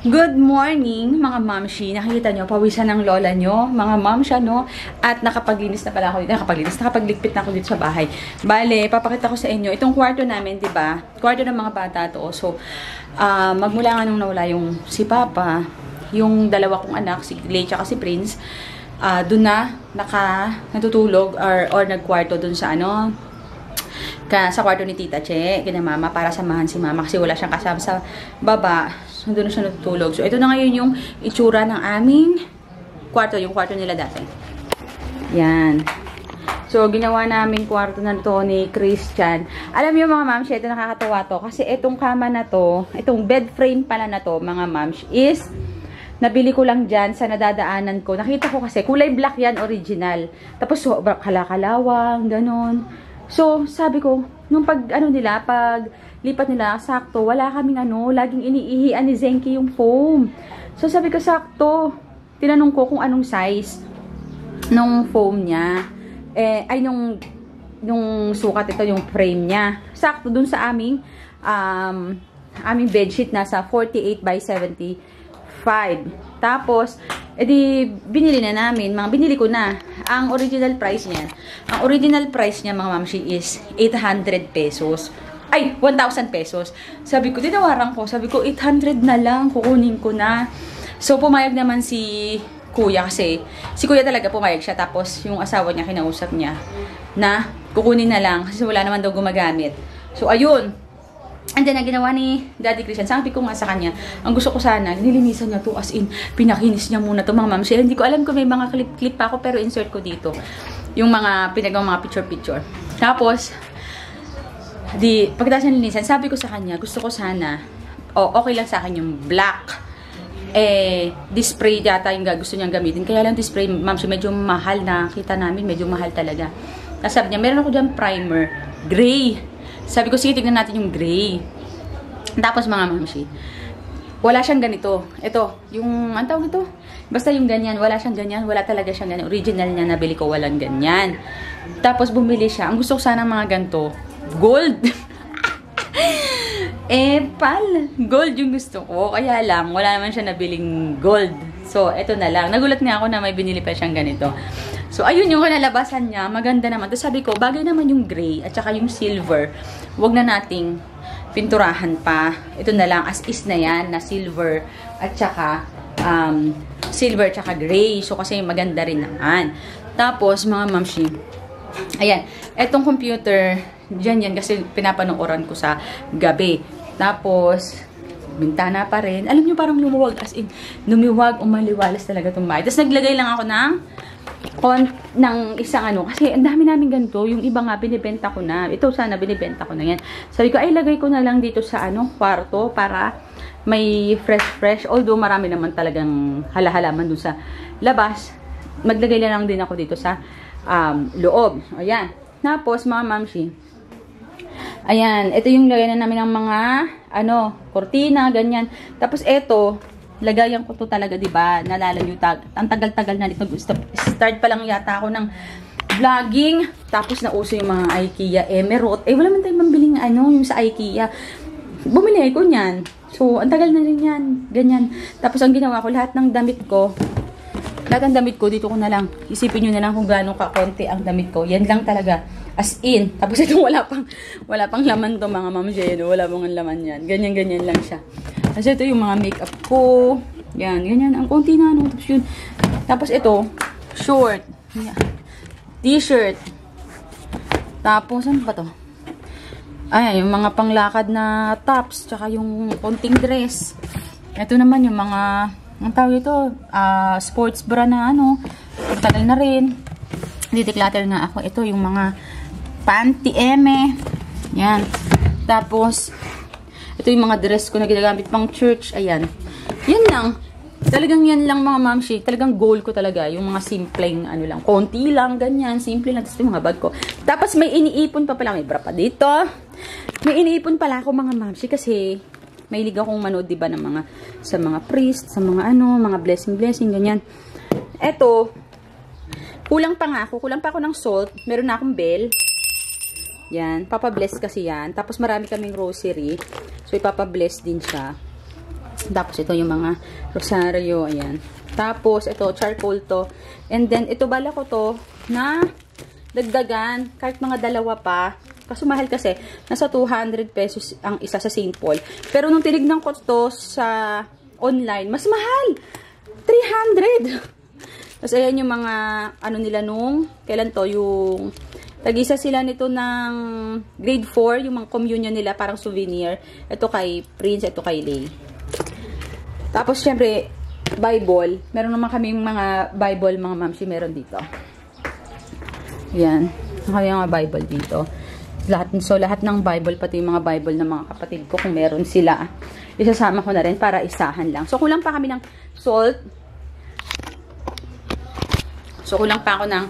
Good morning, mga mamshi. Nakikita nyo, pawisan ng lola nyo, mga mamsha, no? At nakapaglinis na pala ako dito. Nakapagligpit na ako dito sa bahay. Bale, papakita ko sa inyo. Itong kwarto namin, di ba? Kwarto ng mga bata to. So, magmula nga nung nawala yung si Papa, yung dalawa kong anak, si Lay at si Prince, doon na natutulog or nagkwarto doon sa sa kwarto ni Tita Che, kina Mama, para samahan si Mama kasi wala siyang kasama sa baba. So, doon na siya natutulog. So, ito na ngayon yung itsura ng aming kwarto, yung kwarto nila dati. Yan. So, ginawa namin kwarto na to ni Christian. Alam niyo mga mams, ito nakakatawa to. Kasi itong kama na to, itong bed frame pala na to, mga mams, is nabili ko lang dyan sa nadadaanan ko. Nakita ko kasi, kulay black yan, original. Tapos, so, kalakalawang, ganon. So, sabi ko, nung pag lipat nila, sakto, wala kaming laging iniihian ni Zenki yung foam. So, sabi ko, sakto, tinanong ko kung anong size nung foam niya. Nung sukat ito, yung frame niya. Sakto, dun sa aming bedsheet, nasa 48 by 75. Tapos, binili na namin, binili ko na. Ang original price niya, mga mamshi, is 800 pesos. Ay, 1,000 pesos. Sabi ko, tinawaran ko. Sabi ko, 800 na lang. Kukunin ko na. So, pumayag naman si Kuya kasi si Kuya talaga pumayag siya. Tapos, yung asawa niya, kinausap niya na kukunin na lang kasi wala naman daw gumagamit. So, ayun. And then, ang ginawa ni Daddy Christian, sabi ko nga sa kanya, ang gusto ko sana, nilinisan niya to as in, pinakinis niya muna to mga ma'am. Hindi ko alam kung may mga clip pa ako, pero insert ko dito. Yung mga pinagawang mga picture-picture. Tapos, pagkatapos nilinisan, sabi ko sa kanya, gusto ko sana, okay lang sa akin yung black. Display data yung gusto niyang gamitin. Kaya lang display, ma'am, medyo mahal na kita namin, medyo mahal talaga. Tapos sabi niya, meron ako dyan primer, gray. Sabi ko, sige, tignan natin yung gray. Tapos mga mamshi, wala siyang ganito. Ito, yung, ang tawag ito? Basta yung ganyan, wala siyang ganyan, wala talaga siyang ganyan. Original niya, nabili ko, walang ganyan. Tapos bumili siya. Ang gusto ko sana mga ganito, gold. Gold yung gusto ko. Kaya lang, wala naman siya nabiling gold. So, eto na lang. Nagulat nga ako na may binili pa siyang ganito. So, ayun yung kinalabasan niya. Maganda naman. Tapos sabi ko, bagay naman yung gray at saka yung silver. Huwag na nating pinturahan pa. Ito na lang, as is na yan, na silver at saka silver at saka gray. So, kasi maganda rin naman. Tapos, mga mamshi, ayan, etong computer, dyan yan kasi pinapanooran ko sa gabi. Tapos, bintana pa rin. Alam nyo, parang lumuwag, as in, lumiwag, umaliwalas talaga itong bahay. Tapos, naglagay lang ako ng isang kasi ang dami namin ganito. Yung iba nga, binibenta ko na. Ito sana, binibenta ko na yan. Sabi ko, ay, lagay ko na lang dito sa kwarto para may fresh. Although, marami naman talagang halahalaman dun sa labas. Maglagay lang din ako dito sa loob. Ayan. Tapos, mga mamshi, ayan, ito yung lagay na namin ng mga, kortina, ganyan. Tapos, ito, lagayan ko to talaga, diba? Nalala nyo, ang tagal-tagal na nito. Start pa lang yata ako ng vlogging. Tapos, nauso yung mga IKEA Emerald. Wala man tayong mambiling, yung sa IKEA. Bumili ko niyan. So, ang tagal na rin yan. Ganyan. Tapos, ang ginawa ko, lahat ng damit ko, dito ko na lang. Isipin nyo na lang kung gano'ng kakonti ang damit ko. Yan lang talaga. As in. Tapos ito wala pang laman to mga ma'am. Wala pang laman yan. Ganyan lang siya. Kasi ito yung mga makeup ko. Yan. Ganyan. Ang konti na. Tapos yun. Tapos ito. Short. T-shirt. Tapos ano ba to? Ayan. Yung mga panglakad na tops. Tsaka yung konting dress. Ito naman yung mga ang tawag ito, sports bra na tagal na rin. Declutter nga ako. Ito yung mga panty eme. Yan. Tapos, ito yung mga dress ko na ginagamit pang church. Ayan. Yan lang. Talagang yan lang mga mamshi. Talagang goal ko talaga. Yung mga simpleng lang. Konti lang, ganyan. Simple lang. Tapos yung mga bag ko. Tapos may iniipon pa pala. May bra pa dito. May iniipon pala ako mga mamshi kasi mahilig akong manood, diba, sa mga priest, sa mga mga blessing, ganyan. Eto, kulang pa ako ng salt. Meron na akong bell. Yan, papabless kasi yan. Tapos marami kaming rosary. So, ipapabless din siya. Tapos, ito yung mga rosaryo. Ayan. Tapos, ito, charcoal to. And then, ito bala ko to na dagdagan. Kahit mga dalawa pa. Kaso mahal kasi. Nasa 200 pesos ang isa sa St. Paul. Pero nung tinignan ko to sa online, mas mahal. 300. Tapos, ayan yung mga, ano nila nung, kailan to, yung, tag-isa sila nito ng grade 4, yung mga communion nila, parang souvenir. Ito kay Prince, ito kay Lay. Tapos, syempre, Bible. Meron naman kaming mga Bible, mga mamsi, meron dito. Yan. Kami mga Bible dito. Lahat ng Bible, pati yung mga Bible ng mga kapatid ko, kung meron sila, isasama ko na rin para isahan lang. So, kulang pa kami ng salt. So, kulang pa ako ng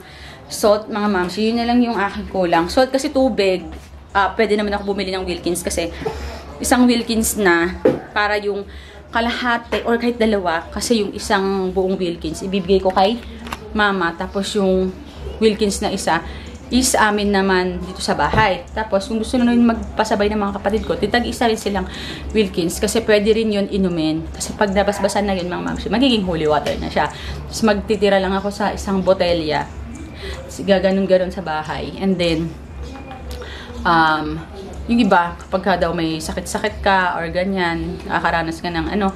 salt, mga mamsi. Yun na lang yung aking kulang. Salt kasi tubig. Pwede naman ako bumili ng Wilkins kasi isang Wilkins na para yung kalahati or kahit dalawa kasi yung isang buong Wilkins ibibigay ko kay mama. Tapos yung Wilkins na isa is amin naman dito sa bahay. Tapos kung gusto nyo magpasabay ng mga kapatid ko, titag-isa rin silang Wilkins kasi pwede rin yun inumin. Kasi pag nabasbasan na yun mga mamsi, magiging holy water na siya. Tapos magtitira lang ako sa isang botelya. Gaganon-ganon sa bahay. And then, yung iba, kapag daw may sakit-sakit ka or ganyan, nakakaranas ka ng ano,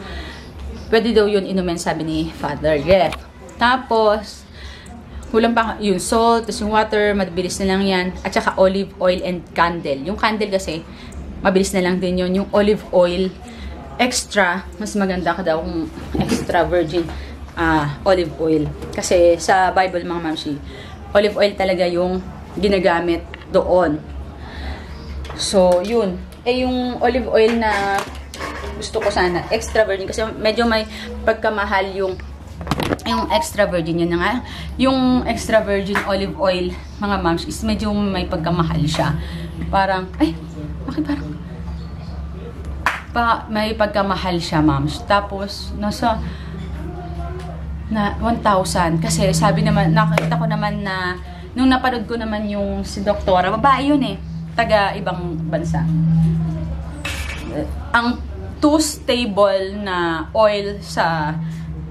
pwede daw yun inumin, sabi ni Father Jeff. Tapos, kulang pa yung salt, tapos yung water, mabilis na lang yan. At saka olive oil and candle. Yung candle kasi, mabilis na lang din yun. Yung olive oil, extra, mas maganda ka daw kung extra virgin olive oil. Kasi sa Bible, mga mamsi, olive oil talaga yung ginagamit doon. So, yun. Yung olive oil na gusto ko sana, extra virgin. Kasi medyo may pagkamahal yung extra virgin. Yun na nga. Yung extra virgin olive oil, mga moms, is medyo may pagkamahal siya. Parang, bakit parang may pagkamahal siya, moms. Tapos, nasa 1,000. Kasi sabi naman, nakita ko naman na, nung napanood ko naman yung si Doktora, babae yun taga ibang bansa. Ang 2 stable na oil sa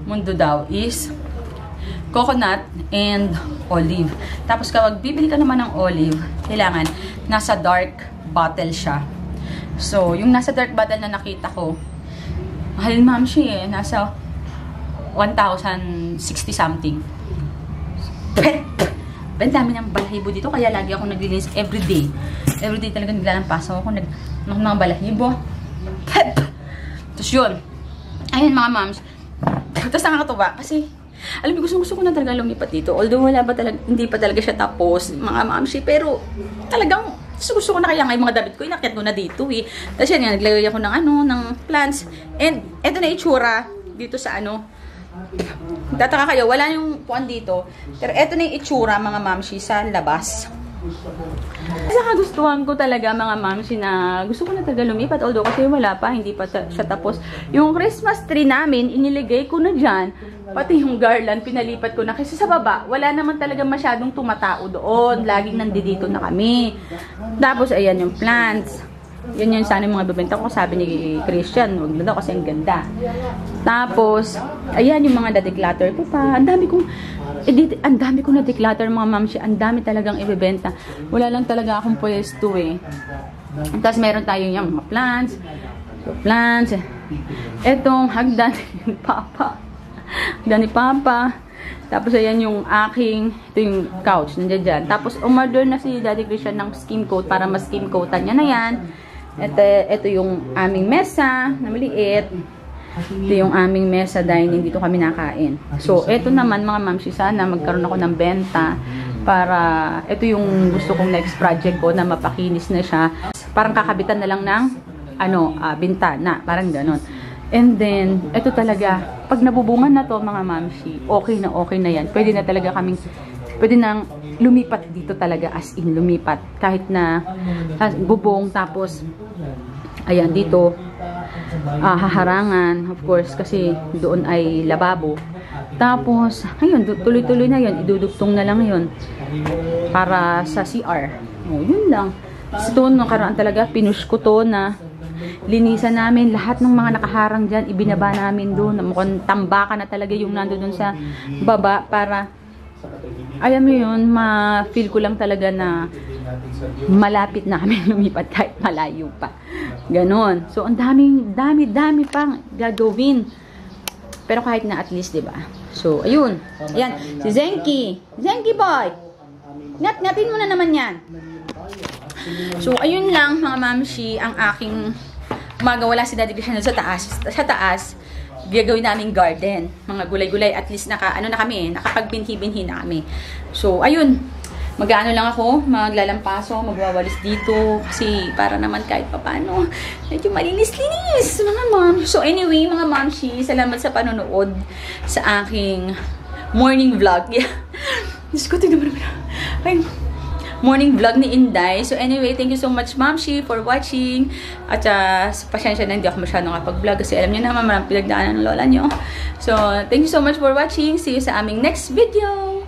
mundo daw is coconut and olive. Tapos kapag bibili ka naman ng olive, kailangan nasa dark bottle siya. So, yung nasa dark bottle na nakita ko, mahal ma'am siya nasa 1,060 something. Ang dami ng balahibo dito, kaya lagi ako naglilinis everyday. Everyday talaga naglalampas ako ng mga balahibo. Tapos yun. Ayun mga moms. Tapos nakakatuwa kasi, alam mo, gusto ko na talaga lumipat dito. Although hindi pa talaga siya tapos, mga moms. Pero talagang gusto ko na, kaya nga yung mga damit ko, inakyat ko na dito Tapos yan, naglagay ako ng plants. And eto na itsura dito sa tataka kayo, wala yung puan dito. Pero eto na yung itsura, mga mamsi, sa labas. Saka gustuhan ko talaga, mga mamsi, na gusto ko na talaga lumipat. Although kasi wala pa, hindi pa siya tapos. Yung Christmas tree namin, iniligay ko na dyan. Pati yung garland, pinalipat ko na. Kasi sa baba, wala naman talaga masyadong tumatao doon. Laging nandito na kami. Tapos, ayan yung plants. Yan yung sana yung mga bibenta ko. Sabi ni Christian, huwag na daw kasi ang ganda. Tapos, ayan yung mga na-declutter ko pa. Ang dami kong na-declutter, mga mamsi. Ang dami talagang ibibenta. Wala lang talaga akong pwesto Tapos meron tayo yung mga plants. So, plants. Etong hagdan ni Papa. Hagdan ni Papa. Tapos ayan yung ito yung couch. Nandiyan dyan. Tapos umorder na si Daddy Christian ng skim coat para mas skim coatan niya na yan. Ito yung aming mesa na maliit. Ito yung aming mesa dining. Dito kami nakain. So, ito naman mga mamsi, sana magkaroon ako ng benta para ito yung gusto kong next project ko na mapakinis na siya. Parang kakabitan na lang ng bintana. Parang ganon. And then, ito talaga, pag nabubungan na to mga mamsi, okay na yan. Pwede na talaga pwede nang lumipat dito talaga, as in lumipat. Kahit na bubong, tapos ayan dito haharangan, of course, kasi doon ay lababo. Tapos ayun, tuloy-tuloy na yun, idudugtong na lang yun para sa CR. Yun lang. Ito nakaraan talaga, pinush ko to na Linisan namin lahat ng mga nakaharang dyan, ibinaba namin doon. Mukhang tambakan na talaga yung nandoon sa baba para, alam mo yun, ma-feel ko lang talaga na malapit na kami lumipat kahit malayo pa. Ganon. So, ang dami pang gagawin. Pero kahit na at least, diba? So, ayun. Ayan, si Zenki. Zenki boy! Ngatin mo na naman yan. So, ayun lang, mga mamshi, ang aking umaga. Wala si Daddy Christian sa taas. Sa taas, gagawin namin garden. Mga gulay-gulay. At least, nakapagbinhi-binhi na kami. So, ayun. Mag-ano lang ako, maglalampaso, magwawalis dito. Kasi, para naman kahit papano, medyo malinis-linis, mga mom. So, anyway, mga mamshi, salamat sa panonood sa aking morning vlog. Yeah. Diyos ko, tignan mo naman. Ay, morning vlog ni Inday. So anyway, thank you so much Mamshi for watching. At pasensya na hindi ako masyadong kapag-vlog kasi alam niyo naman marami pinagdaanan ng lola niyo. So thank you so much for watching. See you sa aming next video.